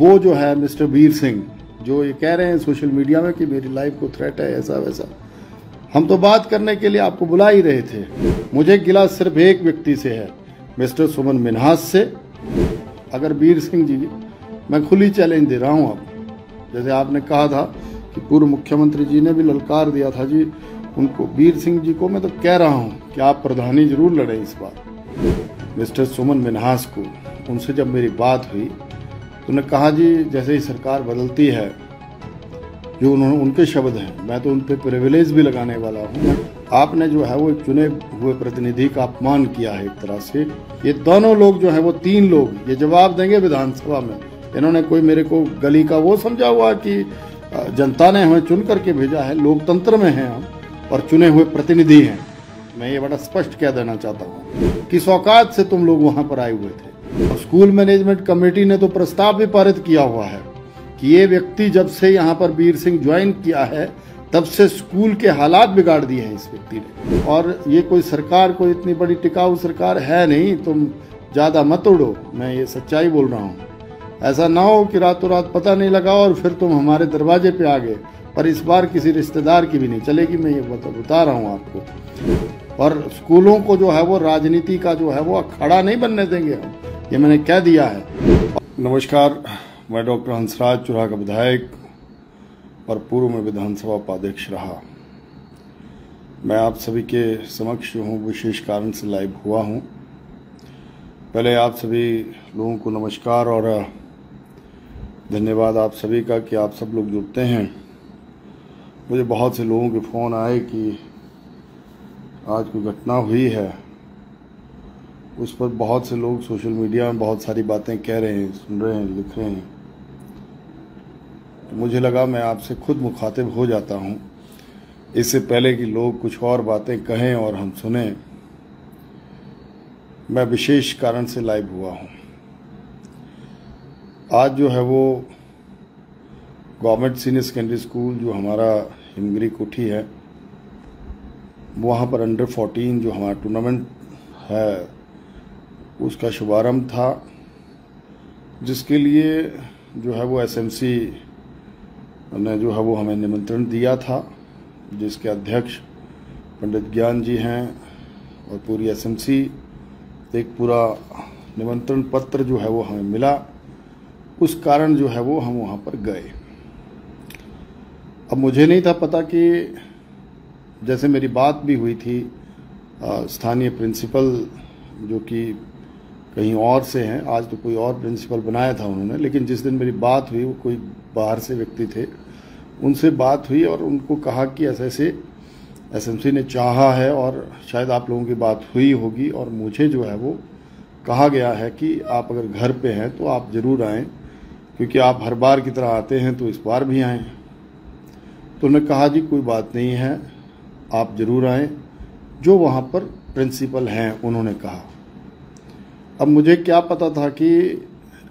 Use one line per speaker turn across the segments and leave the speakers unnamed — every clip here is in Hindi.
वो जो है मिस्टर वीर सिंह, जो ये कह रहे हैं सोशल मीडिया में कि मेरी लाइफ को थ्रेट है, ऐसा वैसा, हम तो बात करने के लिए आपको बुला ही रहे थे। मुझे गिला सिर्फ एक व्यक्ति से है, मिस्टर सुमन मिन्हास से। अगर वीर सिंह जी, मैं खुली चैलेंज दे रहा हूँ आप, जैसे आपने कहा था कि पूर्व मुख्यमंत्री जी ने भी ललकार दिया था जी उनको, वीर सिंह जी को मैं तो कह रहा हूँ कि आप प्रधानी जरूर लड़ें इस बार। मिस्टर सुमन मिन्हास को, उनसे जब मेरी बात हुई तो उन्होंने कहा जी जैसे ही सरकार बदलती है, जो उनके शब्द हैं, मैं तो उन पर प्रिविलेज भी लगाने वाला हूँ। आपने जो है वो एक चुने हुए प्रतिनिधि का अपमान किया है एक तरह से। ये दोनों लोग जो है वो तीन लोग ये जवाब देंगे विधानसभा में। इन्होंने कोई मेरे को गली का वो समझा हुआ कि जनता ने हमें चुन करके भेजा है, लोकतंत्र में हैं हम और चुने हुए प्रतिनिधि हैं। मैं ये बड़ा स्पष्ट कह देना चाहता हूँ। किस औकात से तुम लोग वहां पर आए हुए थे? और स्कूल मैनेजमेंट कमेटी ने तो प्रस्ताव भी पारित किया हुआ है कि ये व्यक्ति जब से यहाँ पर वीर सिंह ज्वाइन किया है तब से स्कूल के हालात बिगाड़ दिए हैं इस व्यक्ति ने। और ये कोई सरकार कोई इतनी बड़ी टिकाऊ सरकार है नहीं, तुम ज्यादा मत उड़ो, मैं ये सच्चाई बोल रहा हूँ। ऐसा ना हो कि रातों रात पता नहीं लगा और फिर तुम हमारे दरवाजे पे आ गए। पर इस बार किसी रिश्तेदार की भी नहीं चलेगी, मैं ये बता रहा हूँ आपको। और स्कूलों को जो है वो राजनीति का जो है वो अखाड़ा नहीं बनने देंगे हम, ये मैंने कह दिया है। नमस्कार, मैं डॉक्टर हंसराज चुरा का विधायक और पूर्व में विधानसभा उपाध्यक्ष रहा। मैं आप सभी के समक्ष जो हूँ विशेष कारण से लाइव हुआ हूँ। पहले आप सभी लोगों को नमस्कार और धन्यवाद आप सभी का कि आप सब लोग जुड़ते हैं। मुझे बहुत से लोगों के फ़ोन आए कि आज कोई घटना हुई है, उस पर बहुत से लोग सोशल मीडिया में बहुत सारी बातें कह रहे हैं, सुन रहे हैं, लिख रहे हैं। तो मुझे लगा मैं आपसे खुद मुखातिब हो जाता हूं, इससे पहले कि लोग कुछ और बातें कहें और हम सुने। मैं विशेष कारण से लाइव हुआ हूं। आज जो है वो गवर्नमेंट सीनियर सेकेंडरी स्कूल जो हमारा हिमगिरी कोठी है, वहाँ पर अंडर 14 जो हमारा टूर्नामेंट है उसका शुभारंभ था, जिसके लिए जो है वो एसएमसी ने जो है वो हमें निमंत्रण दिया था, जिसके अध्यक्ष पंडित ज्ञान जी हैं और पूरी एसएमसी। एक पूरा निमंत्रण पत्र जो है वो हमें मिला, उस कारण जो है वो हम वहाँ पर गए। अब मुझे नहीं था पता कि जैसे मेरी बात भी हुई थी स्थानीय प्रिंसिपल जो कि कहीं और से हैं, आज तो कोई और प्रिंसिपल बनाया था उन्होंने, लेकिन जिस दिन मेरी बात हुई वो कोई बाहर से व्यक्ति थे, उनसे बात हुई और उनको कहा कि ऐसे ऐसे एसएमसी ने चाहा है और शायद आप लोगों की बात हुई होगी और मुझे जो है वो कहा गया है कि आप अगर घर पे हैं तो आप ज़रूर आएँ, क्योंकि आप हर बार की तरह आते हैं तो इस बार भी आएँ। तो उन्होंने कहा जी कोई बात नहीं है, आप ज़रूर आएँ, जो वहाँ पर प्रिंसिपल हैं उन्होंने कहा। अब मुझे क्या पता था कि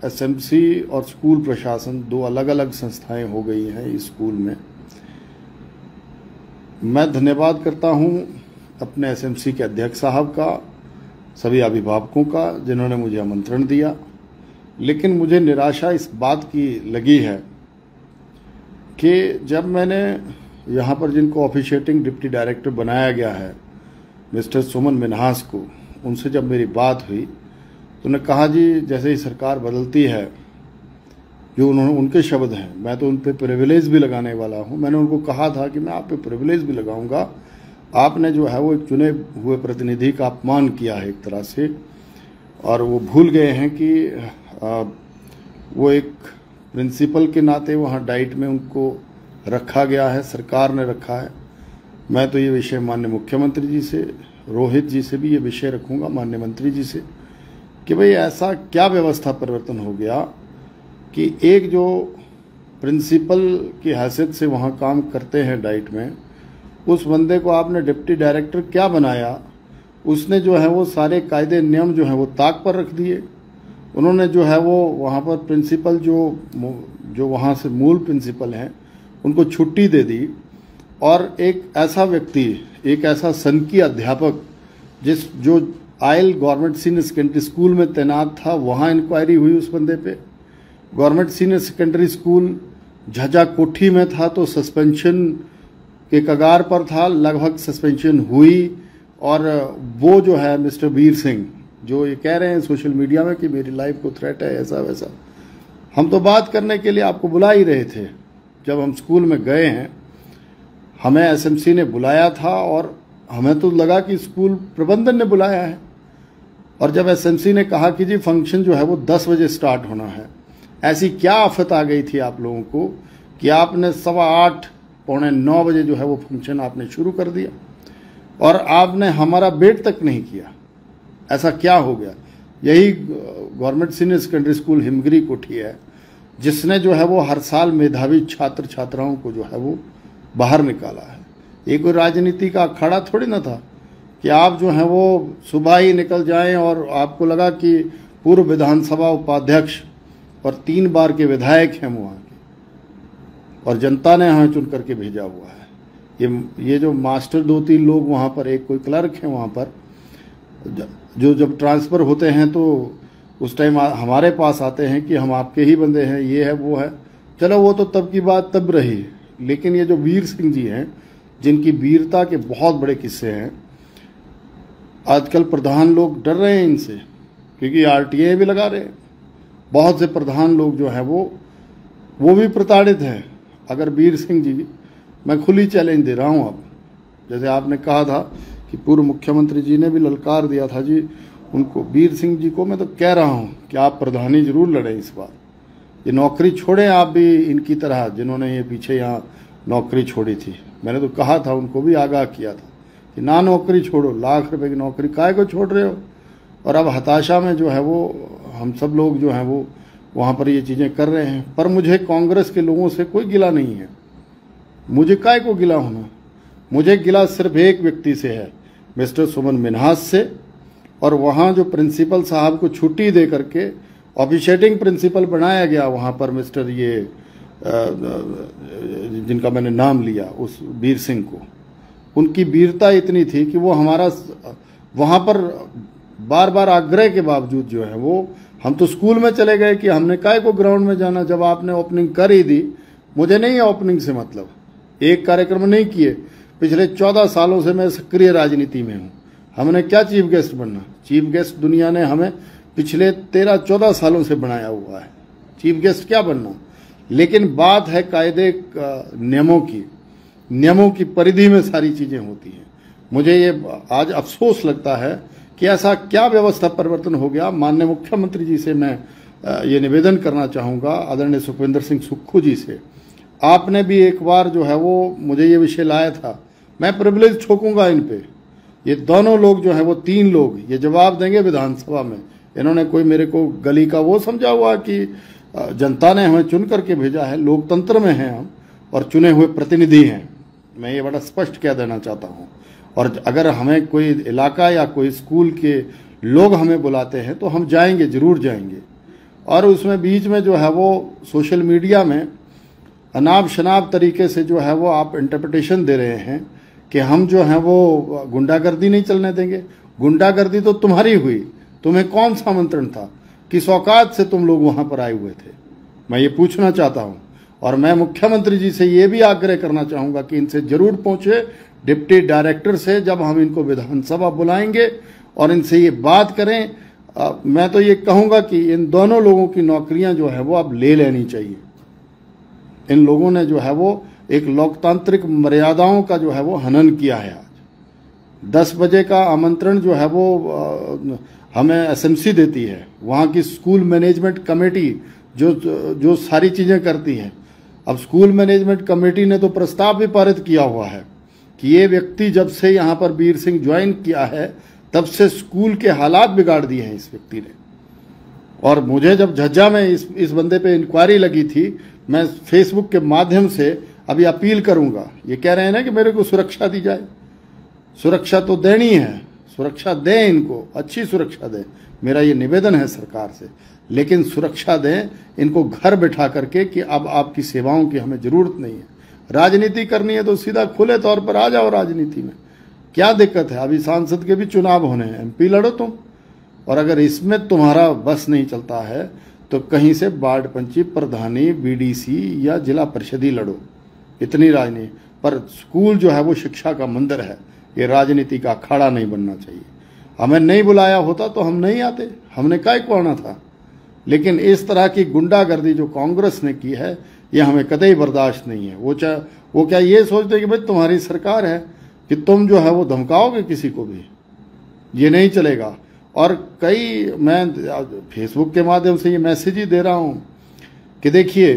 एसएमसी और स्कूल प्रशासन दो अलग अलग संस्थाएं हो गई हैं इस स्कूल में। मैं धन्यवाद करता हूं अपने एसएमसी के अध्यक्ष साहब का, सभी अभिभावकों का जिन्होंने मुझे आमंत्रण दिया। लेकिन मुझे निराशा इस बात की लगी है कि जब मैंने यहाँ पर जिनको ऑफिशिएटिंग डिप्टी डायरेक्टर बनाया गया है मिस्टर सुमन मिन्हास को, उनसे जब मेरी बात हुई तो उन्होंने कहा जी जैसे ही सरकार बदलती है, जो उनके शब्द हैं, मैं तो उन पर प्रिविलेज भी लगाने वाला हूं। मैंने उनको कहा था कि मैं आप पे प्रिविलेज भी लगाऊंगा। आपने जो है वो एक चुने हुए प्रतिनिधि का अपमान किया है एक तरह से, और वो भूल गए हैं कि वो एक प्रिंसिपल के नाते वहाँ डाइट में उनको रखा गया है, सरकार ने रखा है। मैं तो ये विषय माननीय मुख्यमंत्री जी से, रोहित जी से भी ये विषय रखूँगा, माननीय मंत्री जी से, कि भाई ऐसा क्या व्यवस्था परिवर्तन हो गया कि एक जो प्रिंसिपल की हैसियत से वहाँ काम करते हैं डाइट में, उस बंदे को आपने डिप्टी डायरेक्टर क्या बनाया। उसने जो है वो सारे कायदे नियम जो है वो ताक पर रख दिए। उन्होंने जो है वो वहाँ पर प्रिंसिपल जो वहाँ से मूल प्रिंसिपल हैं उनको छुट्टी दे दी, और एक ऐसा व्यक्ति, एक ऐसा सनकी अध्यापक जो oil government senior secondary school में तैनात था, वहाँ इंक्वायरी हुई उस बंदे पे government senior secondary school Jhajja Kothi में था तो सस्पेंशन के कगार पर था, लगभग सस्पेंशन हुई। और वो जो है मिस्टर वीर सिंह जो ये कह रहे हैं सोशल मीडिया में कि मेरी लाइफ को थ्रेट है, ऐसा वैसा, हम तो बात करने के लिए आपको बुला ही रहे थे। जब हम स्कूल में गए हैं, हमें एसएमसी ने बुलाया था और हमें तो लगा कि स्कूल प्रबंधन ने बुलाया है। और जब एसएमसी ने कहा कि जी फंक्शन जो है वो 10 बजे स्टार्ट होना है, ऐसी क्या आफत आ गई थी आप लोगों को कि आपने 8:15 पौने 9 बजे जो है वो फंक्शन आपने शुरू कर दिया और आपने हमारा वेट तक नहीं किया। ऐसा क्या हो गया? यही government senior secondary school Himgiri कोठी है जिसने जो है वो हर साल मेधावी छात्र छात्राओं को जो है वो बाहर निकाला है। ये कोई राजनीति का अखाड़ा थोड़ी ना था कि आप जो हैं वो सुबह ही निकल जाएं और आपको लगा कि पूर्व विधानसभा उपाध्यक्ष और 3 बार के विधायक हैं वहाँ के और जनता ने हमें चुन करके भेजा हुआ है। ये जो मास्टर 2-3 लोग वहाँ पर, एक कोई क्लर्क है वहाँ पर, जो जब ट्रांसफ़र होते हैं तो उस टाइम हमारे पास आते हैं कि हम आपके ही बंदे हैं, ये है वो है। चलो वो तो तब की बात तब रही, लेकिन ये जो वीर सिंह जी हैं जिनकी वीरता के बहुत बड़े किस्से हैं, आजकल प्रधान लोग डर रहे हैं इनसे क्योंकि आरटीए भी लगा रहे हैं। बहुत से प्रधान लोग जो हैं वो भी प्रताड़ित हैं। अगर वीर सिंह जी, मैं खुली चैलेंज दे रहा हूं, अब जैसे आपने कहा था कि पूर्व मुख्यमंत्री जी ने भी ललकार दिया था जी उनको, वीर सिंह जी को मैं तो कह रहा हूं कि आप प्रधानी जरूर लड़ें इस बार। ये नौकरी छोड़ें आप भी इनकी तरह, जिन्होंने ये पीछे यहाँ नौकरी छोड़ी थी। मैंने तो कहा था, उनको भी आगाह किया था कि ना नौकरी छोड़ो, लाख रुपए की नौकरी काहे को छोड़ रहे हो। और अब हताशा में जो है वो हम सब लोग जो हैं वो वहाँ पर ये चीज़ें कर रहे हैं। पर मुझे कांग्रेस के लोगों से कोई गिला नहीं है, मुझे काहे को गिला होना। मुझे गिला सिर्फ एक व्यक्ति से है, मिस्टर सुमन मिन्हास से। और वहाँ जो प्रिंसिपल साहब को छुट्टी दे करके ऑफिशिएटिंग प्रिंसिपल बनाया गया वहाँ पर, मिस्टर ये जिनका मैंने नाम लिया, उस वीर सिंह को, उनकी वीरता इतनी थी कि वो हमारा वहाँ पर बार बार आग्रह के बावजूद जो है वो, हम तो स्कूल में चले गए कि हमने काहे को ग्राउंड में जाना, जब आपने ओपनिंग कर ही दी। मुझे नहीं है ओपनिंग से मतलब, एक कार्यक्रम नहीं किए। पिछले 14 सालों से मैं सक्रिय राजनीति में हूँ। हमने क्या चीफ गेस्ट बनना? चीफ गेस्ट दुनिया ने हमें पिछले 13-14 सालों से बनाया हुआ है, चीफ गेस्ट क्या बनना। लेकिन बात है कायदे नियमों की परिधि में सारी चीजें होती हैं। मुझे ये आज अफसोस लगता है कि ऐसा क्या व्यवस्था परिवर्तन हो गया। माननीय मुख्यमंत्री जी से मैं ये निवेदन करना चाहूँगा, आदरणीय सुखविंदर सिंह सुक्खू जी से, आपने भी एक बार जो है वो मुझे ये विषय लाया था। मैं प्रिविलेज ठोकूंगा इन पे। ये दोनों लोग जो हैं वो 3 लोग ये जवाब देंगे विधानसभा में। इन्होंने कोई मेरे को गली का वो समझा हुआ कि जनता ने हमें चुन करके भेजा है, लोकतंत्र में हैं हम और चुने हुए प्रतिनिधि हैं। मैं ये बड़ा स्पष्ट कह देना चाहता हूँ। और अगर हमें कोई इलाका या कोई स्कूल के लोग हमें बुलाते हैं तो हम जाएंगे, जरूर जाएंगे। और उसमें बीच में जो है वो सोशल मीडिया में अनाप शनाप तरीके से जो है वो आप इंटरप्रिटेशन दे रहे हैं कि हम जो हैं वो गुंडागर्दी नहीं चलने देंगे। गुंडागर्दी तो तुम्हारी हुई, तुम्हें कौन सा आमंत्रण था, किस औकात से तुम लोग वहां पर आए हुए थे, मैं ये पूछना चाहता हूं। और मैं मुख्यमंत्री जी से ये भी आग्रह करना चाहूंगा कि इनसे जरूर पहुंचे, डिप्टी डायरेक्टर से, जब हम इनको विधानसभा बुलाएंगे और इनसे ये बात करें। मैं तो ये कहूंगा कि इन दोनों लोगों की नौकरियां जो है वो अब ले लेनी चाहिए। इन लोगों ने जो है वो एक लोकतांत्रिक मर्यादाओं का जो है वो हनन किया है। आज 10 बजे का आमंत्रण जो है वो हमें एसएमसी देती है, वहाँ की स्कूल मैनेजमेंट कमेटी जो सारी चीज़ें करती है। अब स्कूल मैनेजमेंट कमेटी ने तो प्रस्ताव भी पारित किया हुआ है कि ये व्यक्ति जब से यहाँ पर वीर सिंह ज्वाइन किया है तब से स्कूल के हालात बिगाड़ दिए हैं इस व्यक्ति ने। और मुझे जब झज्जा में इस बंदे पे इंक्वायरी लगी थी, मैं फेसबुक के माध्यम से अभी अपील करूंगा। ये कह रहे हैं ना कि मेरे को सुरक्षा दी जाए, सुरक्षा तो देनी है, सुरक्षा दें इनको, अच्छी सुरक्षा दें, मेरा ये निवेदन है सरकार से। लेकिन सुरक्षा दें इनको घर बैठा करके कि अब आपकी सेवाओं की हमें जरूरत नहीं है। राजनीति करनी है तो सीधा खुले तौर पर आ जाओ राजनीति में, क्या दिक्कत है। अभी सांसद के भी चुनाव होने हैं, एमपी लड़ो तुम। और अगर इसमें तुम्हारा बस नहीं चलता है तो कहीं से वार्ड पंची, प्रधानी, बीडीसी या जिला परिषदी लड़ो, इतनी राजनीति। पर स्कूल जो है वो शिक्षा का मंदिर है, ये राजनीति का अखाड़ा नहीं बनना चाहिए। हमें नहीं बुलाया होता तो हम नहीं आते, हमने काय को आना था। लेकिन इस तरह की गुंडागर्दी जो कांग्रेस ने की है, ये हमें कतई बर्दाश्त नहीं है। वो क्या ये सोचते कि भाई तुम्हारी सरकार है कि तुम जो है वो धमकाओगे किसी को भी, ये नहीं चलेगा। और मैं फेसबुक के माध्यम से ये मैसेज ही दे रहा हूं कि देखिए,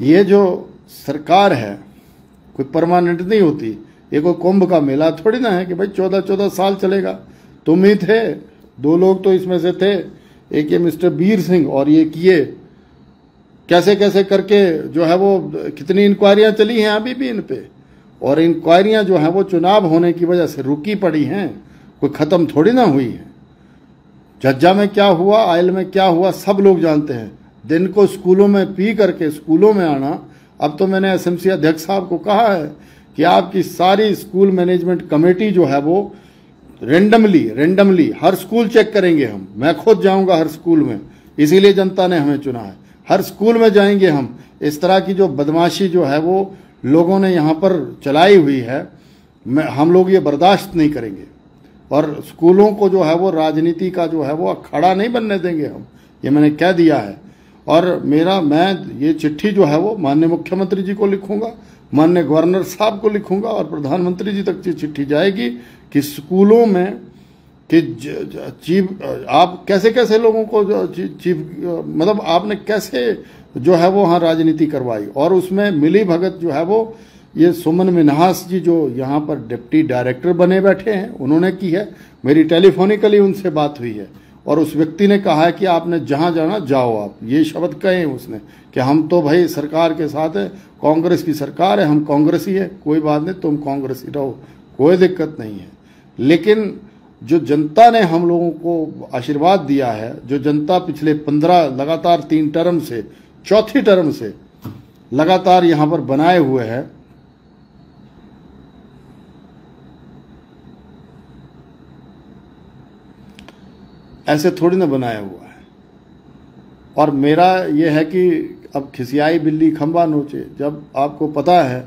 ये जो सरकार है कोई परमानेंट नहीं होती, ये कोई कुंभ का मेला थोड़ी ना है कि भाई 14-14 साल चलेगा। तुम ही थे, 2 लोग तो इसमें से थे, एक ये मिस्टर वीर सिंह और ये किए कैसे कैसे करके जो है वो कितनी इंक्वायरियां चली हैं अभी भी इन पे, और इंक्वायरियां जो है वो चुनाव होने की वजह से रुकी पड़ी हैं, कोई खत्म थोड़ी ना हुई है। झज्जा में क्या हुआ, आयल में क्या हुआ, सब लोग जानते हैं। दिन को स्कूलों में पी करके स्कूलों में आना। अब तो मैंने एसएमसी अध्यक्ष साहब को कहा है कि आपकी सारी स्कूल मैनेजमेंट कमेटी जो है वो रेंडमली हर स्कूल चेक करेंगे हम। मैं खुद जाऊंगा हर स्कूल में, इसीलिए जनता ने हमें चुना है। हर स्कूल में जाएंगे हम। इस तरह की जो बदमाशी जो है वो लोगों ने यहाँ पर चलाई हुई है, हम लोग ये बर्दाश्त नहीं करेंगे। और स्कूलों को जो है वो राजनीति का जो है वो अखाड़ा नहीं बनने देंगे हम, ये मैंने कह दिया है। और मैं ये चिट्ठी जो है वो माननीय मुख्यमंत्री जी को लिखूंगा, माननीय गवर्नर साहब को लिखूंगा, और प्रधानमंत्री जी तक ये चिट्ठी जाएगी कि स्कूलों में कि चीफ आप कैसे कैसे लोगों को चीफ मतलब आपने कैसे जो है वो वहाँ राजनीति करवाई। और उसमें मिली भगत जो है वो ये सुमन मिन्हास जी जो यहाँ पर डिप्टी डायरेक्टर बने बैठे हैं, उन्होंने की है। मेरी टेलीफोनिकली उनसे बात हुई है और उस व्यक्ति ने कहा है कि आपने जहाँ जाना जाओ आप, ये शब्द कहे उसने कि हम तो भाई सरकार के साथ है, कांग्रेस की सरकार है, हम कांग्रेसी है, कोई बात नहीं, तुम कांग्रेसी रहो, कोई दिक्कत नहीं है। लेकिन जो जनता ने हम लोगों को आशीर्वाद दिया है, जो जनता पिछले 15 लगातार 3 टर्म से, चौथी टर्म से लगातार यहाँ पर बनाए हुए है, ऐसे थोड़ी ना बनाया हुआ है। और मेरा ये है कि अब खिसियाई बिल्ली खंबा नोचे। जब आपको पता है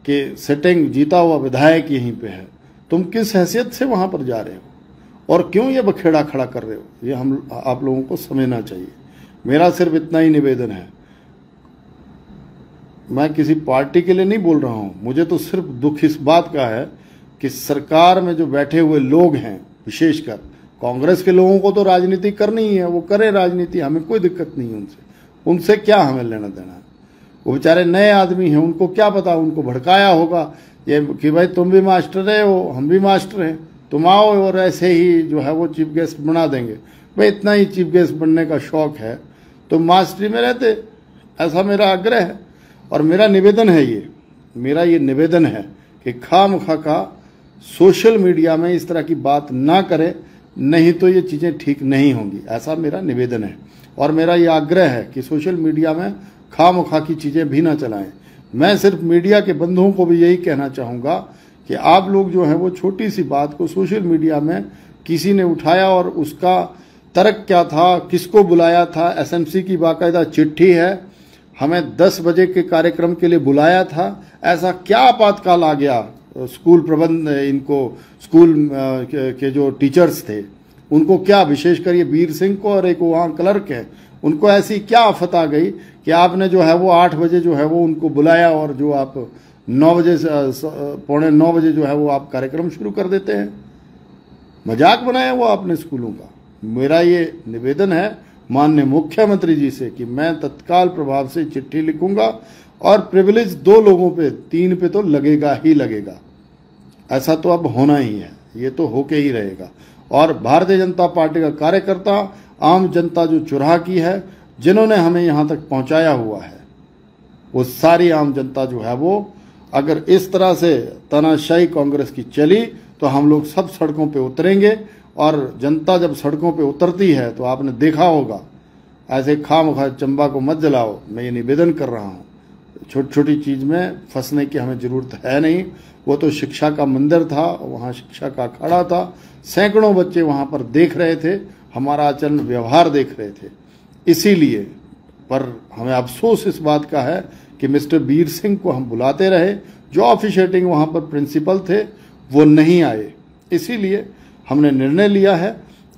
कि सिटिंग जीता हुआ विधायक यहीं पे है, तुम किस हैसियत से वहां पर जा रहे हो और क्यों ये बखेड़ा खड़ा कर रहे हो, ये आप लोगों को समझना चाहिए। मेरा सिर्फ इतना ही निवेदन है, मैं किसी पार्टी के लिए नहीं बोल रहा हूं, मुझे तो सिर्फ दुख इस बात का है कि सरकार में जो बैठे हुए लोग हैं, विशेषकर कांग्रेस के लोगों को तो राजनीति करनी ही है, वो करे राजनीति, हमें कोई दिक्कत नहीं है उनसे क्या हमें लेना देना है। वो बेचारे नए आदमी हैं, उनको क्या पता, उनको भड़काया होगा ये कि भाई तुम भी मास्टर है हो, हम भी मास्टर हैं, तुम आओ और ऐसे ही जो है वो चीफ गेस्ट बना देंगे। भाई इतना ही चीफ गेस्ट बनने का शौक है तो मास्टरी में रहते, ऐसा मेरा आग्रह है। और मेरा निवेदन है, मेरा ये निवेदन है कि खामखा का सोशल मीडिया में इस तरह की बात ना करें, नहीं तो ये चीज़ें ठीक नहीं होंगी, ऐसा मेरा निवेदन है। और मेरा ये आग्रह है कि सोशल मीडिया में खामखा की चीज़ें भी ना चलाएं। मैं सिर्फ मीडिया के बंधुओं को भी यही कहना चाहूँगा कि आप लोग जो है वो छोटी सी बात को सोशल मीडिया में किसी ने उठाया और उसका तर्क क्या था, किसको बुलाया था, एसएमसी की बाकायदा चिट्ठी है, हमें 10 बजे के कार्यक्रम के लिए बुलाया था, ऐसा क्या आपातकाल आ गया स्कूल प्रबंध, इनको स्कूल के जो टीचर्स थे उनको क्या, विशेषकर ये वीर सिंह को और एक वहाँ क्लर्क है, उनको ऐसी क्या आफत आ गई कि आपने जो है वो 8 बजे जो है वो उनको बुलाया और जो आप 9 बजे से 8:45 बजे जो है वो आप कार्यक्रम शुरू कर देते हैं। मजाक बनाया वो आपने स्कूलों का। मेरा ये निवेदन है माननीय मुख्यमंत्री जी से कि मैं तत्काल प्रभाव से चिट्ठी लिखूंगा और प्रिविलेज 2 लोगों पे, 3 पे तो लगेगा ही लगेगा, ऐसा तो अब होना ही है, ये तो होके ही रहेगा। और भारतीय जनता पार्टी का कार्यकर्ता, आम जनता जो चुराह की है, जिन्होंने हमें यहाँ तक पहुँचाया हुआ है, वो सारी आम जनता जो है वो अगर इस तरह से तानाशाही कांग्रेस की चली तो हम लोग सब सड़कों पे उतरेंगे। और जनता जब सड़कों पे उतरती है तो आपने देखा होगा, ऐसे खामखा चंबा को मत जलाओ, मैं ये निवेदन कर रहा हूँ। छोटी छोटी चीज़ में फंसने की हमें ज़रूरत है नहीं। वो तो शिक्षा का मंदिर था, वहाँ शिक्षा का अखाड़ा था, सैकड़ों बच्चे वहाँ पर देख रहे थे, हमारा आचरण व्यवहार देख रहे थे। इसीलिए पर हमें अफसोस इस बात का है कि मिस्टर वीर सिंह को हम बुलाते रहे, जो ऑफिशिएटिंग वहाँ पर प्रिंसिपल थे वो नहीं आए। इसीलिए हमने निर्णय लिया है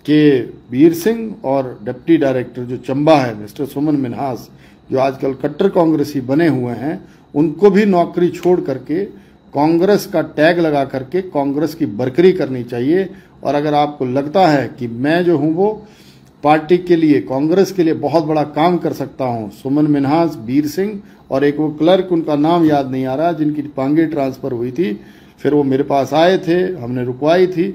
कि वीर सिंह और डिप्टी डायरेक्टर जो चंबा है मिस्टर सुमन मिन्हास, जो आजकल कट्टर कांग्रेसी बने हुए हैं, उनको भी नौकरी छोड़ करके कांग्रेस का टैग लगा करके कांग्रेस की बरकरी करनी चाहिए। और अगर आपको लगता है कि मैं जो हूँ वो पार्टी के लिए, कांग्रेस के लिए बहुत बड़ा काम कर सकता हूँ, सुमन मिन्हास, वीर सिंह और एक वो क्लर्क, उनका नाम याद नहीं आ रहा, जिनकी पांगे ट्रांसफ़र हुई थी, फिर वो मेरे पास आए थे, हमने रुकवाई थी।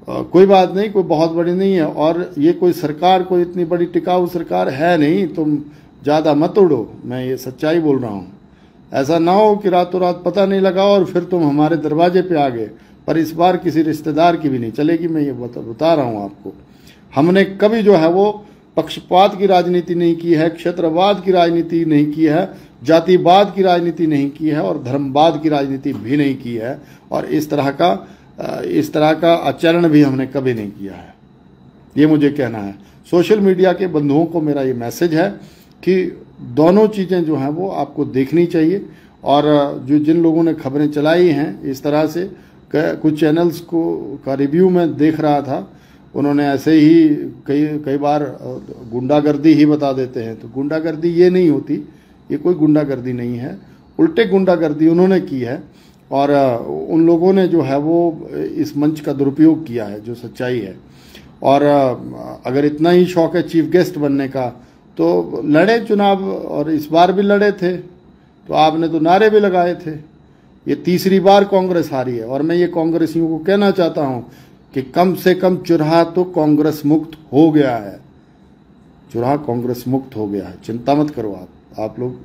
कोई बात नहीं, कोई बहुत बड़ी नहीं है, और ये कोई सरकार कोई इतनी बड़ी टिकाऊ सरकार है नहीं, तुम ज़्यादा मत उड़ो, मैं ये सच्चाई बोल रहा हूँ। ऐसा ना हो कि रातों रात पता नहीं लगा और फिर तुम हमारे दरवाजे पे आ गए। पर इस बार किसी रिश्तेदार की भी नहीं चलेगी, मैं ये बता रहा हूँ आपको। हमने कभी जो है वो पक्षपात की राजनीति नहीं की है, क्षेत्रवाद की राजनीति नहीं की है, जातिवाद की राजनीति नहीं की है और धर्मवाद की राजनीति भी नहीं की है, और इस तरह का आचरण भी हमने कभी नहीं किया है। ये मुझे कहना है। सोशल मीडिया के बंधुओं को मेरा ये मैसेज है कि दोनों चीज़ें जो हैं वो आपको देखनी चाहिए। और जो जिन लोगों ने खबरें चलाई हैं इस तरह से, कुछ चैनल्स का रिव्यू में देख रहा था, उन्होंने ऐसे ही कई बार गुंडागर्दी ही बता देते हैं। तो गुंडागर्दी ये नहीं होती, ये कोई गुंडागर्दी नहीं है, उल्टे गुंडागर्दी उन्होंने की है। और उन लोगों ने जो है वो इस मंच का दुरुपयोग किया है, जो सच्चाई है। और अगर इतना ही शौक है चीफ गेस्ट बनने का तो लड़े चुनाव, और इस बार भी लड़े थे, तो आपने तो नारे भी लगाए थे। ये तीसरी बार कांग्रेस हारी है, और मैं ये कांग्रेसियों को कहना चाहता हूँ कि कम से कम चुराहा तो कांग्रेस मुक्त हो गया है, चुराहा कांग्रेस मुक्त हो गया है, चिंता मत करो आप लोग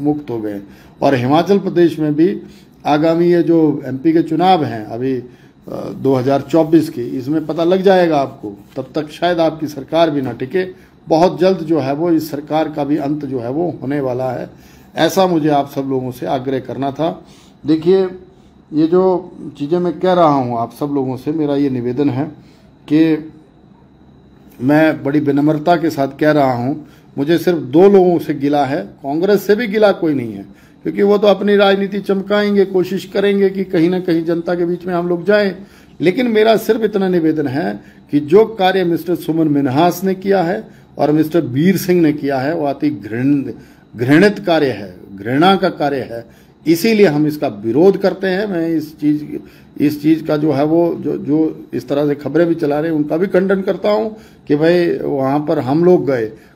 मुक्त हो गए। और हिमाचल प्रदेश में भी आगामी ये जो एमपी के चुनाव हैं अभी 2024 के, इसमें पता लग जाएगा आपको, तब तक शायद आपकी सरकार भी ना टिके। बहुत जल्द जो है वो इस सरकार का भी अंत जो है वो होने वाला है, ऐसा मुझे आप सब लोगों से आग्रह करना था। देखिए, ये जो चीज़ें मैं कह रहा हूँ आप सब लोगों से, मेरा ये निवेदन है कि मैं बड़ी विनम्रता के साथ कह रहा हूँ, मुझे सिर्फ दो लोगों से गिला है, कांग्रेस से भी गिला कोई नहीं है, क्योंकि वो तो अपनी राजनीति चमकाएंगे, कोशिश करेंगे कि कहीं ना कहीं जनता के बीच में हम लोग जाएं। लेकिन मेरा सिर्फ इतना निवेदन है कि जो कार्य मिस्टर सुमन मिन्हास ने किया है और मिस्टर वीर सिंह ने किया है वो अति घृणित कार्य है, घृणा का कार्य है। इसीलिए हम इसका विरोध करते हैं। मैं इस चीज़ का जो है वो जो इस तरह से खबरें भी चला रहे हैं उनका भी खंडन करता हूं कि भाई वहां पर हम लोग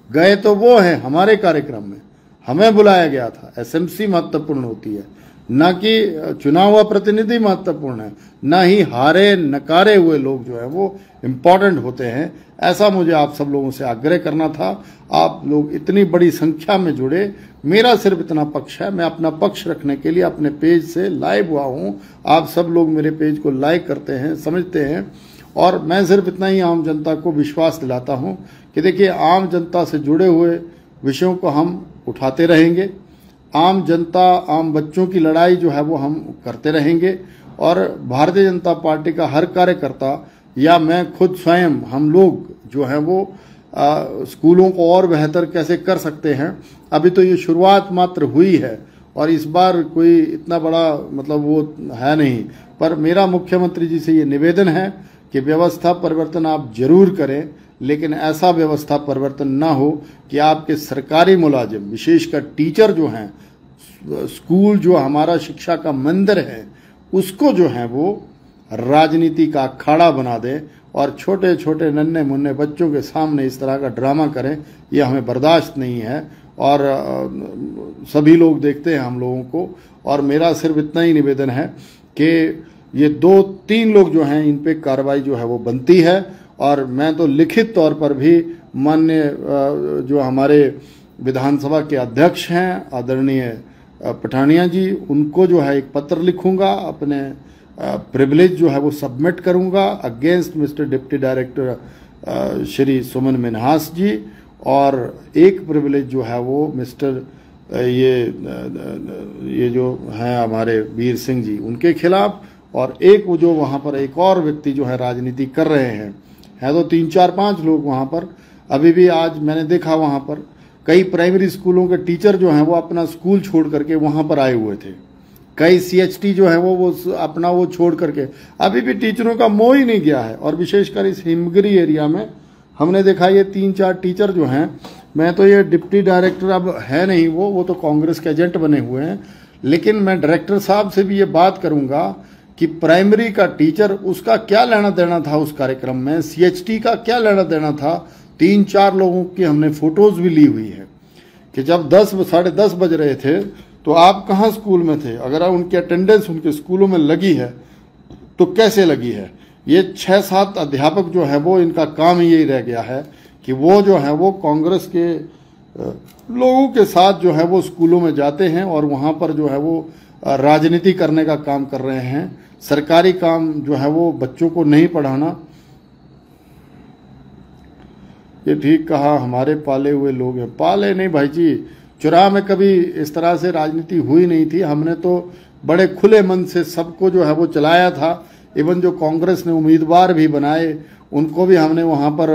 गए तो वो हैं हमारे कार्यक्रम में, हमें बुलाया गया था। एसएमसी महत्वपूर्ण होती है, ना कि चुना हुआ प्रतिनिधि महत्वपूर्ण है, ना ही हारे नकारे हुए लोग जो है वो इम्पोर्टेंट होते हैं। ऐसा मुझे आप सब लोगों से आग्रह करना था। आप लोग इतनी बड़ी संख्या में जुड़े, मेरा सिर्फ इतना पक्ष है, मैं अपना पक्ष रखने के लिए अपने पेज से लाइव हुआ हूँ। आप सब लोग मेरे पेज को लाइक करते हैं, समझते हैं, और मैं सिर्फ इतना ही आम जनता को विश्वास दिलाता हूँ कि देखिए, आम जनता से जुड़े हुए विषयों को हम उठाते रहेंगे। आम जनता, आम बच्चों की लड़ाई जो है वो हम करते रहेंगे, और भारतीय जनता पार्टी का हर कार्यकर्ता या मैं खुद स्वयं, हम लोग जो हैं वो स्कूलों को और बेहतर कैसे कर सकते हैं। अभी तो ये शुरुआत मात्र हुई है और इस बार कोई इतना बड़ा मतलब वो है नहीं, पर मेरा मुख्यमंत्री जी से ये निवेदन है कि व्यवस्था परिवर्तन आप जरूर करें, लेकिन ऐसा व्यवस्था परिवर्तन ना हो कि आपके सरकारी मुलाजिम, विशेषकर टीचर जो हैं, स्कूल जो हमारा शिक्षा का मंदिर है, उसको जो है वो राजनीति का अखाड़ा बना दें और छोटे छोटे नन्हे मुन्ने बच्चों के सामने इस तरह का ड्रामा करें। ये हमें बर्दाश्त नहीं है, और सभी लोग देखते हैं हम लोगों को। और मेरा सिर्फ इतना ही निवेदन है कि ये 2-3 लोग जो हैं इन पे कार्रवाई जो है वो बनती है, और मैं तो लिखित तौर पर भी माननीय जो हमारे विधानसभा के अध्यक्ष हैं आदरणीय पठानिया जी, उनको जो है एक पत्र लिखूंगा, अपने प्रिविलेज जो है वो सबमिट करूंगा against mister deputy director Shri Suman Minhas ji, और एक प्रिविलेज जो है वो मिस्टर ये जो हैं हमारे वीर सिंह जी, उनके खिलाफ, और एक वो जो वहाँ पर एक और व्यक्ति जो है राजनीति कर रहे हैं तो 3-4-5 लोग वहाँ पर अभी भी आज मैंने देखा वहाँ पर कई प्राइमरी स्कूलों के टीचर जो हैं वो अपना स्कूल छोड़ करके वहाँ पर आए हुए थे। कई CHT जो है वो अपना वो छोड़ करके, अभी भी टीचरों का मोह ही नहीं गया है। और विशेषकर इस हिमगिरी एरिया में हमने देखा ये 3-4 टीचर जो हैं, मैं तो ये डिप्टी डायरेक्टर अब है नहीं, वो तो कांग्रेस के एजेंट बने हुए हैं, लेकिन मैं डायरेक्टर साहब से भी ये बात करूंगा कि प्राइमरी का टीचर, उसका क्या लेना देना था उस कार्यक्रम में, CHT का क्या लेना देना था। 3-4 लोगों की हमने फोटोज भी ली हुई है कि जब 10-10:30 बज रहे थे तो आप कहाँ स्कूल में थे। अगर उनकी अटेंडेंस उनके स्कूलों में लगी है तो कैसे लगी है। ये 6-7 अध्यापक जो है वो, इनका काम ही यही रह गया है कि वो जो है वो कांग्रेस के लोगों के साथ जो है वो स्कूलों में जाते हैं और वहाँ पर जो है वो राजनीति करने का काम कर रहे हैं। सरकारी काम जो है वो बच्चों को नहीं पढ़ाना। ये ठीक कहा, हमारे पाले हुए लोग हैं। पाले नहीं भाई जी, चुनाव में कभी इस तरह से राजनीति हुई नहीं थी। हमने तो बड़े खुले मन से सबको जो है वो चलाया था। इवन जो कांग्रेस ने उम्मीदवार भी बनाए उनको भी हमने वहाँ पर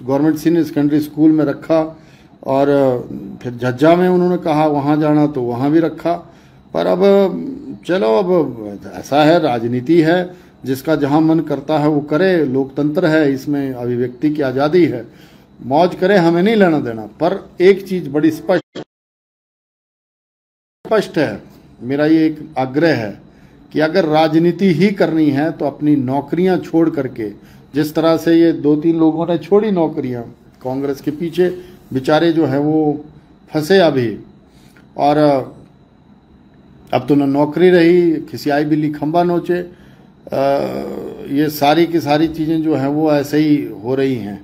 गवर्नमेंट सीनियर सेकेंडरी स्कूल में रखा, और फिर झज्जा में उन्होंने कहा वहाँ जाना तो वहाँ भी रखा। पर अब चलो, अब ऐसा है, राजनीति है, जिसका जहाँ मन करता है वो करे। लोकतंत्र है, इसमें अभिव्यक्ति की आज़ादी है, मौज करे, हमें नहीं लेना देना। पर एक चीज बड़ी स्पष्ट है, मेरा ये एक आग्रह है कि अगर राजनीति ही करनी है तो अपनी नौकरियां छोड़ करके, जिस तरह से ये 2-3 लोगों ने छोड़ी नौकरियां कांग्रेस के पीछे, बेचारे जो है वो फंसे अभी, और अब तो न नौकरी रही, खिसियाई बिल्ली खंबा नोचे। ये सारी की सारी चीज़ें जो हैं वो ऐसे ही हो रही हैं।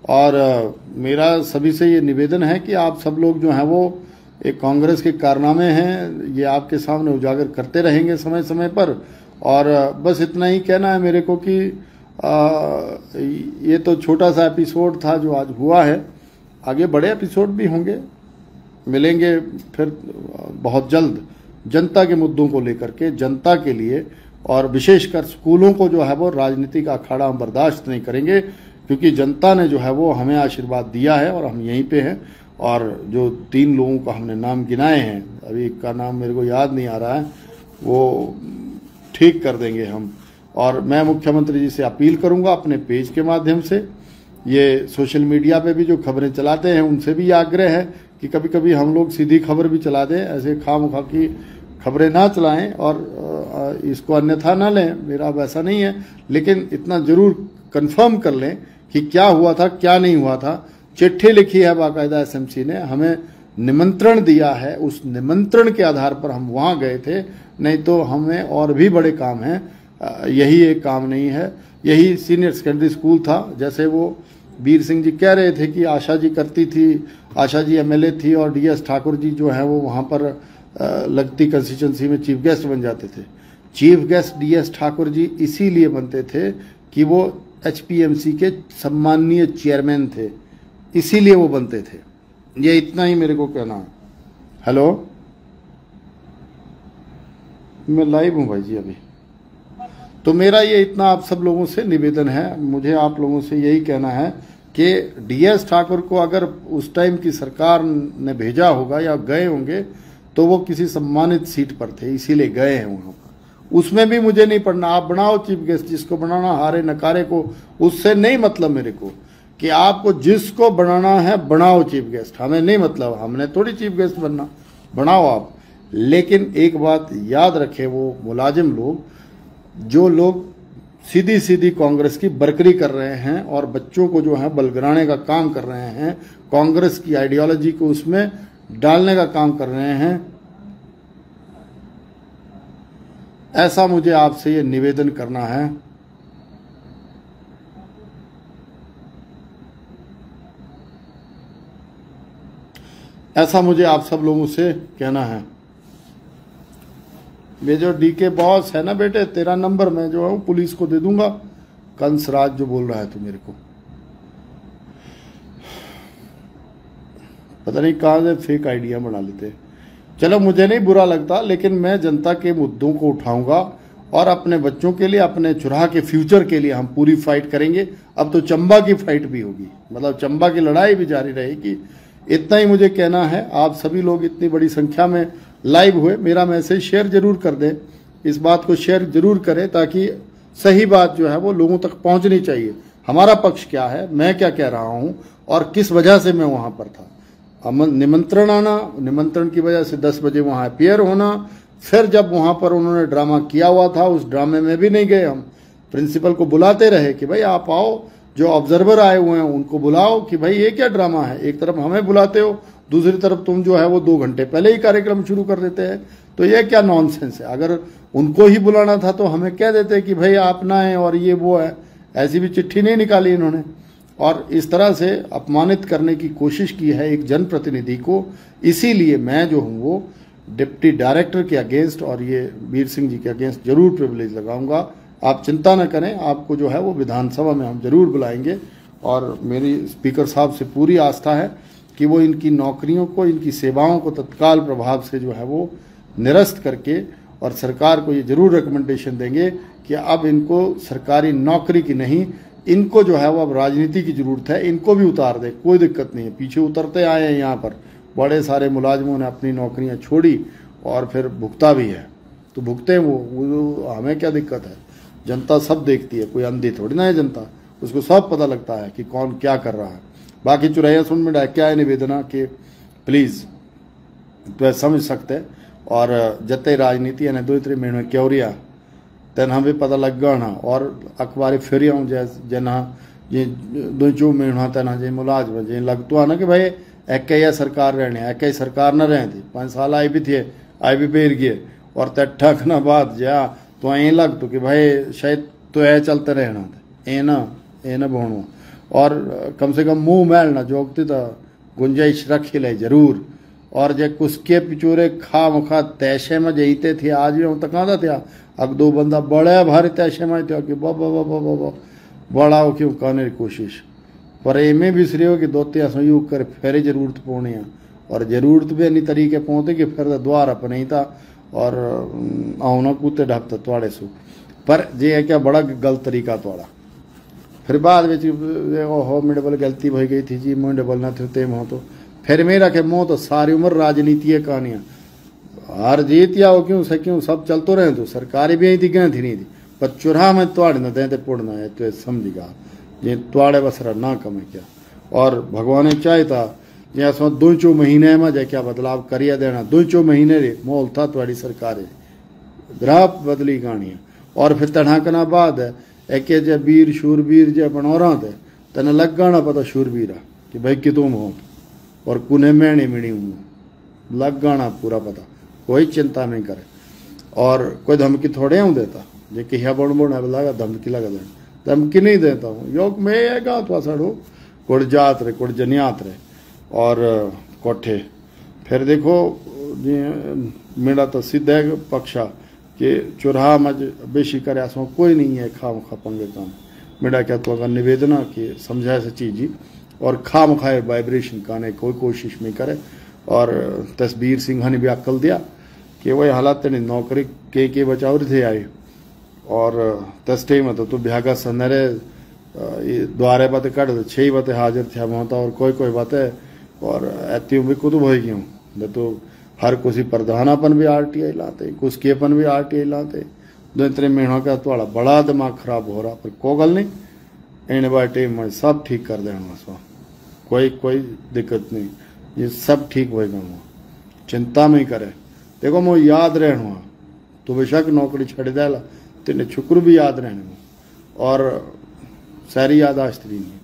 और मेरा सभी से ये निवेदन है कि आप सब लोग जो हैं वो, एक कांग्रेस के कारनामे हैं, ये आपके सामने उजागर करते रहेंगे समय समय पर। और बस इतना ही कहना है मेरे को कि ये तो छोटा सा एपिसोड था जो आज हुआ है, आगे बड़े एपिसोड भी होंगे, मिलेंगे फिर बहुत जल्द जनता के मुद्दों को लेकर के, जनता के लिए। और विशेषकर स्कूलों को जो है वो राजनीति का अखाड़ा हम बर्दाश्त नहीं करेंगे, क्योंकि जनता ने जो है वो हमें आशीर्वाद दिया है और हम यहीं पे हैं। और जो 3 लोगों का हमने नाम गिनाए हैं, अभी एक का नाम मेरे को याद नहीं आ रहा है, वो ठीक कर देंगे हम। और मैं मुख्यमंत्री जी से अपील करूंगा अपने पेज के माध्यम से, ये सोशल मीडिया पे भी जो खबरें चलाते हैं उनसे भी आग्रह है कि कभी कभी हम लोग सीधी खबर भी चला दें, ऐसे खामखा की खबरें ना चलाएं और इसको अन्यथा ना लें। मेरा वैसा नहीं है, लेकिन इतना जरूर कंफर्म कर लें कि क्या हुआ था क्या नहीं हुआ था। चिट्ठी लिखी है बाकायदा, SMC ने हमें निमंत्रण दिया है, उस निमंत्रण के आधार पर हम वहाँ गए थे, नहीं तो हमें और भी बड़े काम हैं, यही एक काम नहीं है। यही सीनियर सेकेंडरी स्कूल था, जैसे वो वीर सिंह जी कह रहे थे कि आशा जी करती थी, आशा जी MLA थी और DS ठाकुर जी जो हैं वो वहाँ पर लगती कंस्टिट्यूंसी में चीफ गेस्ट बन जाते थे। Chief guest DS Thakur ji इसीलिए बनते थे कि वो HPMC के सम्माननीय चेयरमैन थे, इसीलिए वो बनते थे। ये इतना ही मेरे को कहना है। हेलो, मैं लाइव हूँ भाई जी अभी। तो मेरा ये इतना आप सब लोगों से निवेदन है, मुझे आप लोगों से यही कहना है कि DS ठाकुर को अगर उस टाइम की सरकार ने भेजा होगा या गए होंगे तो वो किसी सम्मानित सीट पर थे, इसीलिए गए हैं वहाँ पर। उसमें भी मुझे नहीं पढ़ना, आप बनाओ चीफ गेस्ट, जिसको बनाना, हारे नकारे को, उससे नहीं मतलब मेरे को कि आपको जिसको बनाना है बनाओ चीफ गेस्ट, हमें नहीं मतलब, हमने थोड़ी चीफ गेस्ट बनना, बनाओ आप। लेकिन एक बात याद रखें, वो मुलाजिम लोग, जो लोग सीधी सीधी कांग्रेस की बरकरी कर रहे हैं और बच्चों को जो है बलगराने का काम कर रहे हैं, कांग्रेस की आइडियोलॉजी को उसमें डालने का काम कर रहे हैं, ऐसा मुझे आपसे ये निवेदन करना है। ऐसा मुझे आप सब लोगों से कहना है। ये जो DK बॉस है ना बेटे, तेरा नंबर मैं जो है पुलिस को दे दूंगा। कंसराज जो बोल रहा है तू मेरे को, पता नहीं कहाँ से फेक आइडिया बना लेते। चलो मुझे नहीं बुरा लगता, लेकिन मैं जनता के मुद्दों को उठाऊंगा और अपने बच्चों के लिए, अपने चुराह के फ्यूचर के लिए हम पूरी फाइट करेंगे। अब तो चंबा की फाइट भी होगी, मतलब चंबा की लड़ाई भी जारी रहेगी। इतना ही मुझे कहना है। आप सभी लोग इतनी बड़ी संख्या में लाइव हुए, मेरा मैसेज शेयर जरूर कर दें, इस बात को शेयर जरूर करें ताकि सही बात जो है वो लोगों तक पहुंचनी चाहिए। हमारा पक्ष क्या है, मैं क्या कह रहा हूं और किस वजह से मैं वहां पर था। निमंत्रण आना, निमंत्रण की वजह से 10 बजे वहां अपियर होना, फिर जब वहां पर उन्होंने ड्रामा किया हुआ था उस ड्रामे में भी नहीं गए हम। प्रिंसिपल को बुलाते रहे कि भाई आप आओ, जो ऑब्जर्वर आए हुए हैं उनको बुलाओ कि भाई ये क्या ड्रामा है। एक तरफ हमें बुलाते हो, दूसरी तरफ तुम जो है वो 2 घंटे पहले ही कार्यक्रम शुरू कर देते हैं, तो ये क्या नॉनसेंस है। अगर उनको ही बुलाना था तो हमें कह देते कि भाई आप ना आए और ये वो है। ऐसी भी चिट्ठी नहीं निकाली इन्होंने, और इस तरह से अपमानित करने की कोशिश की है एक जनप्रतिनिधि को। इसीलिए मैं जो हूँ वो डिप्टी डायरेक्टर के अगेंस्ट और ये वीर सिंह जी के अगेंस्ट जरूर प्रिविलेज लगाऊंगा। आप चिंता न करें, आपको जो है वो विधानसभा में हम जरूर बुलाएंगे। और मेरी स्पीकर साहब से पूरी आस्था है कि वो इनकी नौकरियों को, इनकी सेवाओं को तत्काल प्रभाव से जो है वो निरस्त करके और सरकार को ये जरूर रिकमेंडेशन देंगे कि अब इनको सरकारी नौकरी की नहीं, इनको जो है वो अब राजनीति की जरूरत है। इनको भी उतार दे, कोई दिक्कत नहीं है। पीछे उतरते आए हैं, यहाँ पर बड़े सारे मुलाजमों ने अपनी नौकरियां छोड़ी और फिर भुगता भी है, तो भुगते वो हमें क्या दिक्कत है। जनता सब देखती है, कोई अंधी थोड़ी ना है जनता, उसको सब पता लगता है कि कौन क्या कर रहा है। बाकी चुराइया सुन में क्या है निवेदना कि प्लीज़ तो समझ सकते। और जते राजनीति ने 2-3 महीने क्योरिया तेन हमें पता लग गया ना, और अखबारी फिर आऊँ जना ये 2-4 महीना तेना जे मुलाजम जे लगतो है ना कि भाई एक ही सरकार रहने, एक ही सरकार न रहे थी 5 साल आई भी थे, आई भी बेर गए और ते ठक ना बात जा तो यहीं लग तो कि भाई शायद तो ऐ चलते रहना था ए ना भोणो। और कम से कम मुंह मैल ना जोगती तो गुंजाइश रखी ले जरूर। और जे कुसके पिचोरे खा मुखा तैशे में जईते थे, आज भी हम तकादा थे अब 2 बंदा बड़े भारी तैशे में थे कि बाबा बाबा बाबा बड़ा हो क्यों कहने की कोशिश। पर एमें भी सही हो कि 2-3 संयोग कर फिर जरूरत पौनी है, और जरूरत भी अन्य तरीके पहुँचते कि फिर द्वार अपने ही था और आना कूते ढपता थोड़े सू। पर जे है क्या बड़ा गलत तरीका थोड़ा। फिर बाद में ओहो मेरे बोल गलती हो गई थी जी, मुझे बोलना थे ते मोह तो फिर मेरा के मोह तो सारी उम्र राजनीति है कहानियाँ हार जीत या हो क्यों से क्यों सब चलते रहे। तो सरकारी भी यही थी गए थी नहीं थी, पर चुराह में तोड़ न देते पुड़ना है तो समझेगा ये तोड़े बसरा ना कमे क्या। और भगवान चाहता जे 2-4 महीने में जे क्या बदलाव करिए देना, 2-4 महीने रे मोल था थोड़ी सरकार ग्राफ बदली कहानियाँ। और फिर तढ़ाकना बाद एक जे वीर शूरवीर जे बनौरा थे तेने लग गाना पता शूरवीरा कि भाई कि तुम हो, और कुने मैणी मिणी हूँ लग गाना पूरा पता, कोई चिंता नहीं करे। और कोई धमकी थोड़े हूँ देता जे कि बण लगा धमकी लगा देना, धमकी नहीं देता हूँ। योग में ये गा तो सड़ो कुड़ जात रे कुड़ जनियात रे और कोठे। फिर देखो मेरा तो सीधे पक्षा कि चुराहा मज बेशी करे असो कोई नहीं है खाम खा पंगे काम। मेरा क्या तो अगर निवेदना कि समझाए से चीज और खाम खाए वाइब्रेशन काने कोई कोशिश नहीं करे। और तस्वीर सिंह ने भी अक्ल दिया कि वही हालात ने नौकरी के बचाव थे आए और तस्टे में तो भ्यागा सनरे द्वारे बातें कट 6 बातें हाजिर थे मोहता और कोई बातें और ऐती भी कुतुब हो गई तो हर कुछ प्रधानापन भी RTI लाते, कुछ केपन भी RTI लाते। 2-3 महीनों का थोड़ा बड़ा दिमाग खराब हो रहा, पर कोई गल नहीं इन बाटे में सब ठीक कर देना सो कोई दिक्कत नहीं, ये सब ठीक होएगा। चिंता में ही करे। देखो मैं याद रहना तो बेशक नौकरी छड़ देला तेने शुक्र भी याद रहने और सारी यादाश्त भी नहीं,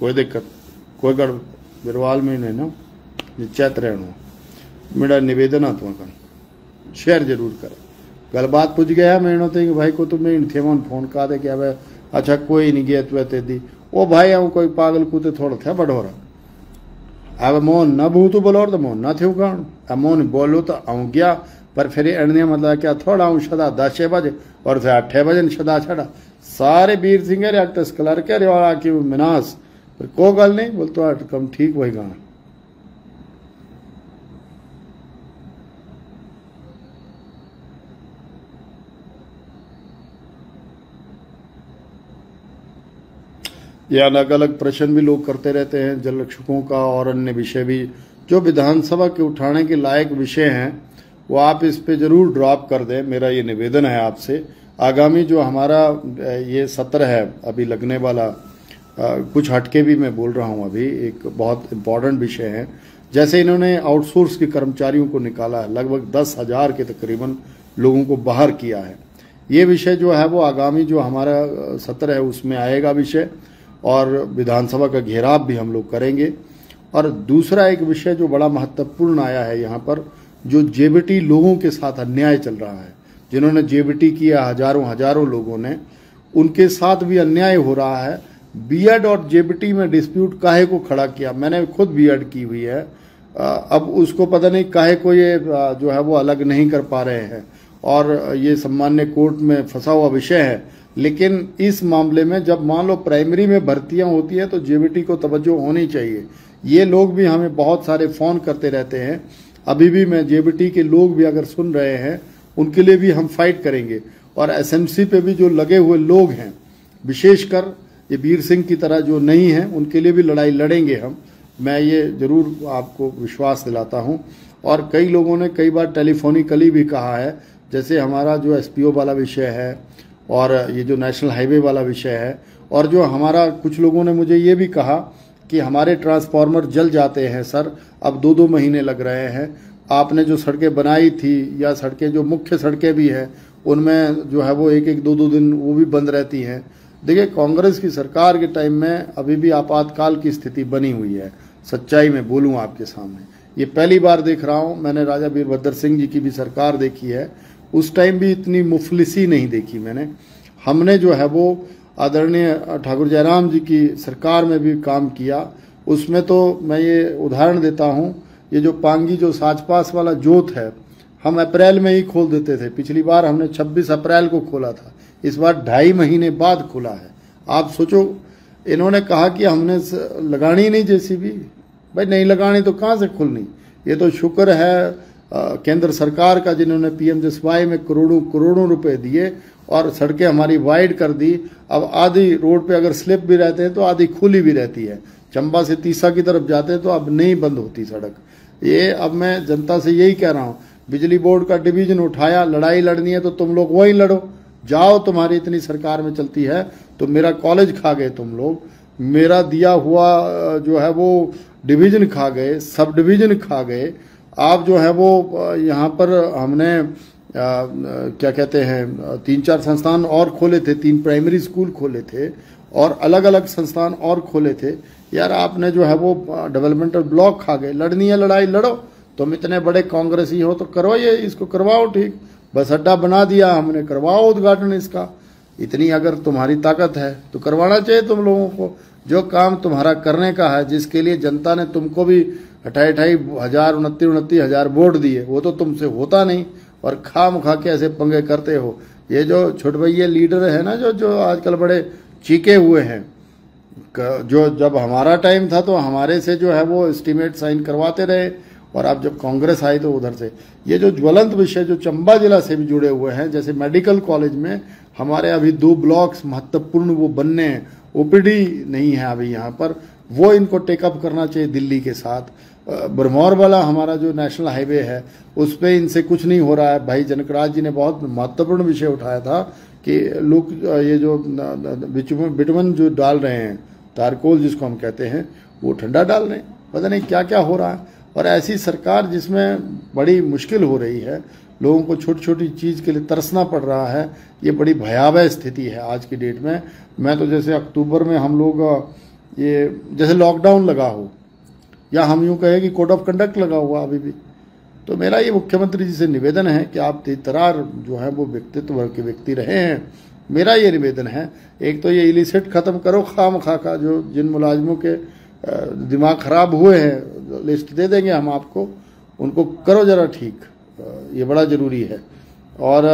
कोई दिक्कत कोई गड़ बिरवाल में नहीं ना, चैत रहना। मेरा निवेदन है तुम शेयर जरूर करे। गल बात पूछ गया महीनों तक कि भाई को तुम्हें इन थे फोन का दे क्या भाई अच्छा कोई नहीं गया तुए दी वो भाई आऊँ कोई पागल कूते थोड़ा थे बढ़ोरा। अब मोहन न भू तो बोलो तो मोहन न थे उगाण अब मोहन बोलो तो आऊँ गया, पर फिर एड़ने मतलब क्या थोड़ा आऊँ शदा 10 बजे और फिर 8 बजे शदा छड़ा सारे वीर सिंह एक्टर्स कलर के और आके मिनास पर को गल नहीं बोलते कम ठीक वही गाना। ये अलग अलग प्रश्न भी लोग करते रहते हैं, जल रक्षकों का और अन्य विषय भी जो विधानसभा के उठाने के लायक विषय हैं वो आप इस पे जरूर ड्रॉप कर दें। मेरा ये निवेदन है आपसे। आगामी जो हमारा ये सत्र है अभी लगने वाला, कुछ हटके भी मैं बोल रहा हूँ अभी, एक बहुत इम्पॉर्टेंट विषय है। जैसे इन्होंने आउटसोर्स के कर्मचारियों को निकाला है, लगभग 10,000 के तकरीबन लोगों को बाहर किया है। ये विषय जो है वो आगामी जो हमारा सत्र है उसमें आएगा विषय, और विधानसभा का घेराव भी हम लोग करेंगे। और दूसरा एक विषय जो बड़ा महत्वपूर्ण आया है यहाँ पर, जो जेबीटी लोगों के साथ अन्याय चल रहा है, जिन्होंने जेबीटी किया हजारों लोगों ने, उनके साथ भी अन्याय हो रहा है। बीएड और जेबीटी में डिस्प्यूट काहे को खड़ा किया, मैंने खुद बीएड की हुई है, अब उसको पता नहीं काहे को ये जो है वो अलग नहीं कर पा रहे हैं, और ये सम्मान्य कोर्ट में फंसा हुआ विषय है। लेकिन इस मामले में जब मान लो प्राइमरी में भर्तियां होती हैं तो जेबीटी को तवज्जो होनी चाहिए। ये लोग भी हमें बहुत सारे फ़ोन करते रहते हैं, अभी भी मैं जेबीटी के लोग भी अगर सुन रहे हैं उनके लिए भी हम फाइट करेंगे। और एसएमसी पे भी जो लगे हुए लोग हैं, विशेषकर ये वीर सिंह की तरह जो नहीं हैं, उनके लिए भी लड़ाई लड़ेंगे हम, मैं ये जरूर आपको विश्वास दिलाता हूं। और कई लोगों ने कई बार टेलीफोनिकली भी कहा है, जैसे हमारा जो एसपीओ वाला विषय है और ये जो नेशनल हाईवे वाला विषय है, और जो हमारा कुछ लोगों ने मुझे ये भी कहा कि हमारे ट्रांसफार्मर जल जाते हैं सर, अब 2-2 महीने लग रहे हैं, आपने जो सड़कें बनाई थी या सड़कें जो मुख्य सड़कें भी हैं उनमें जो है वो 1-2 दिन वो भी बंद रहती हैं। देखिए, कांग्रेस की सरकार के टाइम में अभी भी आपातकाल की स्थिति बनी हुई है, सच्चाई में बोलूँ आपके सामने। ये पहली बार देख रहा हूँ, मैंने राजा वीरभद्र सिंह जी की भी सरकार देखी है, उस टाइम भी इतनी मुफलिसी नहीं देखी मैंने। हमने जो है वो आदरणीय ठाकुर जयराम जी की सरकार में भी काम किया, उसमें तो मैं ये उदाहरण देता हूँ, ये जो पांगी जो साचपास वाला जोत है, हम अप्रैल में ही खोल देते थे। पिछली बार हमने 26 अप्रैल को खोला था, इस बार 2.5 महीने बाद खुला है। आप सोचो, इन्होंने कहा कि हमने लगानी नहीं जेसीबी, भाई नहीं लगानी तो कहाँ से खुलनी। ये तो शुक्र है केंद्र सरकार का, जिन्होंने पीएमजेएसवाई में करोड़ों रुपए दिए और सड़कें हमारी वाइड कर दी। अब आधी रोड पे अगर स्लिप भी रहते हैं तो आधी खुली भी रहती है। चंबा से तीसा की तरफ जाते हैं तो अब नहीं बंद होती सड़क। ये अब मैं जनता से यही कह रहा हूँ, बिजली बोर्ड का डिवीजन उठाया, लड़ाई लड़नी है तो तुम लोग वही लड़ो, जाओ, तुम्हारी इतनी सरकार में चलती है तो मेरा कॉलेज खा गए तुम लोग, मेरा दिया हुआ जो है वो डिवीजन खा गए, सब डिवीजन खा गए। आप जो है वो यहाँ पर हमने क्या कहते हैं 3-4 संस्थान और खोले थे, 3 प्राइमरी स्कूल खोले थे और अलग अलग संस्थान और खोले थे। यार आपने जो है वो डेवलपमेंटल ब्लॉक खा गए। लड़नी है लड़ाई लड़ो, तुम इतने बड़े कांग्रेसी हो तो करो, ये इसको करवाओ ठीक। बस अड्डा बना दिया हमने, करवाओ उद्घाटन इसका। इतनी अगर तुम्हारी ताकत है तो करवाना चाहिए तुम लोगों को। जो काम तुम्हारा करने का है, जिसके लिए जनता ने तुमको भी 28,000 हज़ार वोट दिए, वो तो तुमसे होता नहीं और खाम खा के ऐसे पंगे करते हो। ये जो छुटभैये लीडर है ना, जो आजकल बड़े चीके हुए हैं, जो जब हमारा टाइम था तो हमारे से जो है वो एस्टीमेट साइन करवाते रहे, और अब जब कांग्रेस आई तो उधर से ये जो ज्वलंत विषय जो चंबा जिला से भी जुड़े हुए हैं, जैसे मेडिकल कॉलेज में हमारे अभी 2 ब्लॉक्स महत्वपूर्ण वो बनने हैं, ओपीडी नहीं है अभी यहाँ पर, वो इनको टेकअप करना चाहिए दिल्ली के साथ। बरमौर वाला हमारा जो नेशनल हाईवे है उस पर इनसे कुछ नहीं हो रहा है। भाई जनकराज जी ने बहुत महत्वपूर्ण विषय उठाया था कि लोग ये जो बिटुमन जो डाल रहे हैं, तारकोल जिसको हम कहते हैं, वो ठंडा डाल रहे हैं, पता नहीं क्या क्या हो रहा है। और ऐसी सरकार जिसमें बड़ी मुश्किल हो रही है, लोगों को छोटी छोटी चीज़ के लिए तरसना पड़ रहा है, ये बड़ी भयावह स्थिति है आज की डेट में। मैं तो जैसे अक्टूबर में हम लोग ये जैसे लॉकडाउन लगा हो, या हम यूँ कहें कि कोड ऑफ कंडक्ट लगा हुआ अभी भी, तो मेरा ये मुख्यमंत्री जी से निवेदन है कि आप तेज तरार जो है वो व्यक्तित्व के व्यक्ति रहे हैं, मेरा ये निवेदन है, एक तो ये इलिसिट ख़त्म करो खाम खा का, जो जिन मुलाजिमों के दिमाग ख़राब हुए हैं लिस्ट दे देंगे हम आपको, उनको करो ज़रा ठीक, ये बड़ा ज़रूरी है। और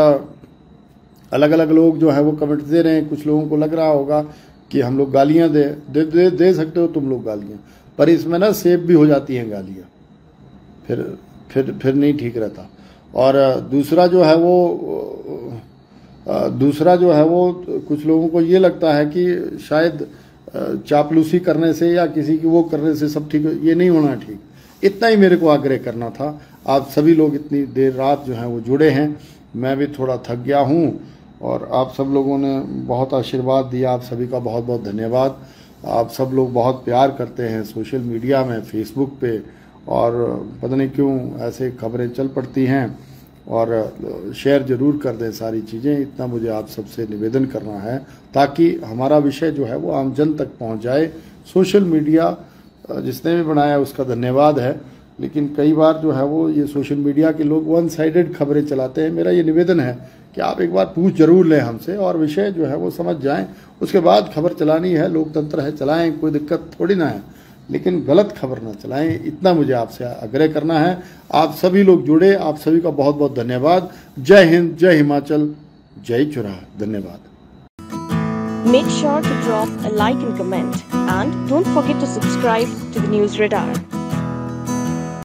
अलग अलग लोग जो है वो कमेंट दे रहे हैं, कुछ लोगों को लग रहा होगा कि हम लोग गालियाँ दे सकते हो तुम लोग गालियाँ, पर इसमें ना सेव भी हो जाती हैं गालियाँ, फिर नहीं ठीक रहता। और दूसरा जो है वो कुछ लोगों को ये लगता है कि शायद चापलूसी करने से या किसी की वो करने से सब ठीक, ये नहीं होना ठीक। इतना ही मेरे को आग्रह करना था। आप सभी लोग इतनी देर रात जो है वो जुड़े हैं, मैं भी थोड़ा थक गया हूँ और आप सब लोगों ने बहुत आशीर्वाद दिया, आप सभी का बहुत बहुत धन्यवाद। आप सब लोग बहुत प्यार करते हैं सोशल मीडिया में, फेसबुक पे, और पता नहीं क्यों ऐसे खबरें चल पड़ती हैं, और शेयर ज़रूर कर दें सारी चीज़ें। इतना मुझे आप सबसे निवेदन करना है ताकि हमारा विषय जो है वो आम जन तक पहुंच जाए। सोशल मीडिया जिसने भी बनाया उसका धन्यवाद है, लेकिन कई बार जो है वो ये सोशल मीडिया के लोग वन साइडेड खबरें चलाते हैं। मेरा ये निवेदन है कि आप एक बार पूछ जरूर लें हमसे और विषय जो है वो समझ जाएं, उसके बाद खबर चलानी है। लोकतंत्र है, चलाएं, कोई दिक्कत थोड़ी ना है, लेकिन गलत खबर ना चलाएं। इतना मुझे आपसे आग्रह करना है। आप सभी लोग जुड़े, आप सभी का बहुत बहुत धन्यवाद। जय हिंद, जय हिमाचल, जय चुराह। धन्यवाद।
Make sure to drop a like and comment, and don't forget to subscribe to the News Radar.